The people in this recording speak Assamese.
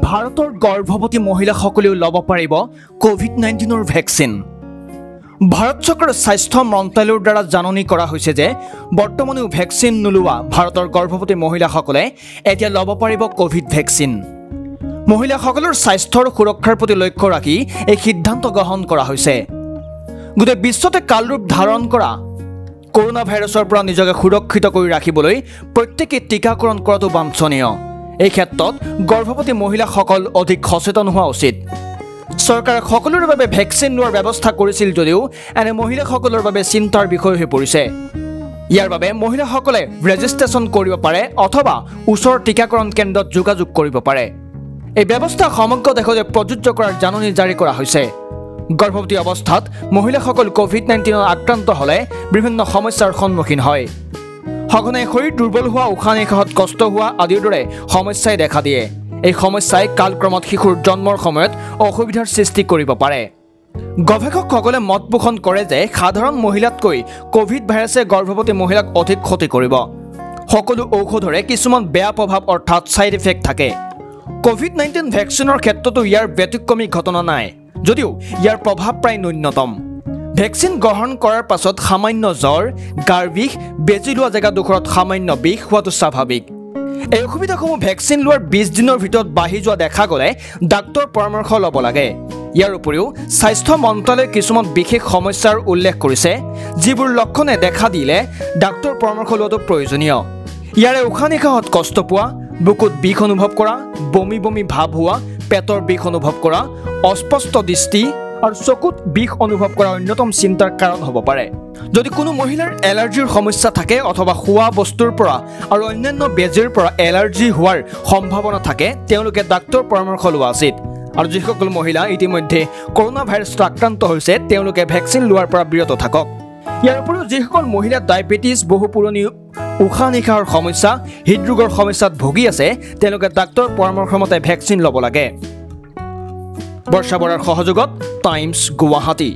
ভাৰতৰ গৰ্ভৱতী মহিলাসকলেও ল'ব পাৰিব কোভিড-19ৰ ভেকচিন। ভাৰত চৰকাৰৰ স্বাস্থ্য মন্ত্ৰালয়ৰ দ্বাৰা জাননী কৰা হৈছে যে বৰ্তমানেও ভেকচিন নোলোৱা ভাৰতৰ গৰ্ভৱতী মহিলাসকলে এতিয়া ল'ব পাৰিব কোভিড ভেকচিন। মহিলাসকলৰ স্বাস্থ্যৰ সুৰক্ষাৰ প্ৰতি লক্ষ্য ৰাখি এই সিদ্ধান্ত গ্ৰহণ কৰা হৈছে। গোটেই বিশ্বতে কালৰূপ ধাৰণ কৰা কৰোনা ভাইৰাছৰ পৰা নিজকে সুৰক্ষিত কৰি ৰাখিবলৈ প্ৰত্যেকে টিকাকৰণ কৰাটো বাঞ্ছনীয়। এই ক্ষেত্ৰত গৰ্ভৱতী মহিলাসকল অধিক সচেতন হোৱা উচিত। চৰকাৰে সকলোৰে বাবে ভেকচিন লোৱাৰ ব্যৱস্থা কৰিছিল যদিও এনে মহিলাসকলৰ বাবে চিন্তাৰ বিষয় হৈ পৰিছে। ইয়াৰ বাবে মহিলাসকলে ৰেজিষ্ট্ৰেশ্যন কৰিব পাৰে অথবা ওচৰৰ টিকাকৰণ কেন্দ্ৰত যোগাযোগ কৰিব পাৰে। এই ব্যৱস্থা সমগ্ৰ দেশতে প্ৰযোজ্য কৰাৰ জাননী জাৰি কৰা হৈছে। গৰ্ভৱতী অৱস্থাত মহিলাসকল কোভিড-19 আক্ৰান্ত হ'লে বিভিন্ন সমস্যাৰ সন্মুখীন হয়। সঘনাই শৰীৰ দুৰ্বল হোৱা, উশাহ নিশাহত কষ্ট হোৱা আদিৰ দৰে সমস্যাই দেখা দিয়ে। এই সমস্যাই কালক্ৰমত শিশুৰ জন্মৰ সময়ত অসুবিধাৰ সৃষ্টি কৰিব পাৰে। গৱেষকসকলে মত পোষণ কৰে যে সাধাৰণ মহিলাতকৈ কোভিড ভাইৰাছে গৰ্ভৱতী মহিলাক অধিক ক্ষতি কৰিব। সকলো ঔষধৰে কিছুমান বেয়া প্ৰভাৱ অৰ্থাৎ ছাইড ইফেক্ট থাকে। কোভিড-19 ভেকচিনৰ ক্ষেত্ৰতো ইয়াৰ ব্যতিক্ৰমী ঘটনা নাই, যদিও ইয়াৰ প্ৰভাৱ প্ৰায় ন্যূনতম। ভেকচিন গ্ৰহণ কৰাৰ পাছত সামান্য জ্বৰ, গাৰ বিষ, বেজী লোৱা জেগাডোখৰত সামান্য বিষ হোৱাটো স্বাভাৱিক। এই অসুবিধাসমূহ ভেকচিন লোৱাৰ 20 দিনৰ ভিতৰত বাঢ়ি যোৱা দেখা গ'লে ডাক্তৰৰ পৰামৰ্শ ল'ব লাগে। ইয়াৰ উপৰিও স্বাস্থ্য মন্ত্ৰালয়ে কিছুমান বিশেষ সমস্যাৰ উল্লেখ কৰিছে, যিবোৰ লক্ষণে দেখা দিলে ডাক্তৰৰ পৰামৰ্শ লোৱাটো প্ৰয়োজনীয়। ইয়াৰে উশাহ নিশাহত কষ্ট পোৱা, বুকুত বিষ অনুভৱ কৰা, বমি বমি ভাৱ হোৱা, পেটৰ বিষ অনুভৱ কৰা, অস্পষ্ট দৃষ্টি আৰু চকুত বিষ অনুভৱ কৰা অন্যতম চিন্তাৰ কাৰণ হ'ব পাৰে। যদি কোনো মহিলাৰ এলাৰ্জিৰ সমস্যা থাকে অথবা খোৱা বস্তুৰ পৰা আৰু অন্যান্য বেজীৰ পৰা এলাৰ্জি হোৱাৰ সম্ভাৱনা থাকে, তেওঁলোকে ডাক্তৰৰ পৰামৰ্শ লোৱা উচিত। আৰু যিসকল মহিলা ইতিমধ্যে কৰোনা ভাইৰাছত আক্ৰান্ত হৈছে তেওঁলোকে ভেকচিন লোৱাৰ পৰা বিৰত থাকক। ইয়াৰ উপৰিও যিসকল মহিলা ডায়েবেটিছ, বহু পুৰণি উশাহ নিশাহৰ সমস্যা, হৃদৰোগৰ সমস্যাত ভুগি আছে তেওঁলোকে ডাক্তৰৰ পৰামৰ্শ মতে ভেকচিন ল'ব লাগে। বৰ্ষা বৰাৰ সহযোগত টাইমছ গুৱাহাটী।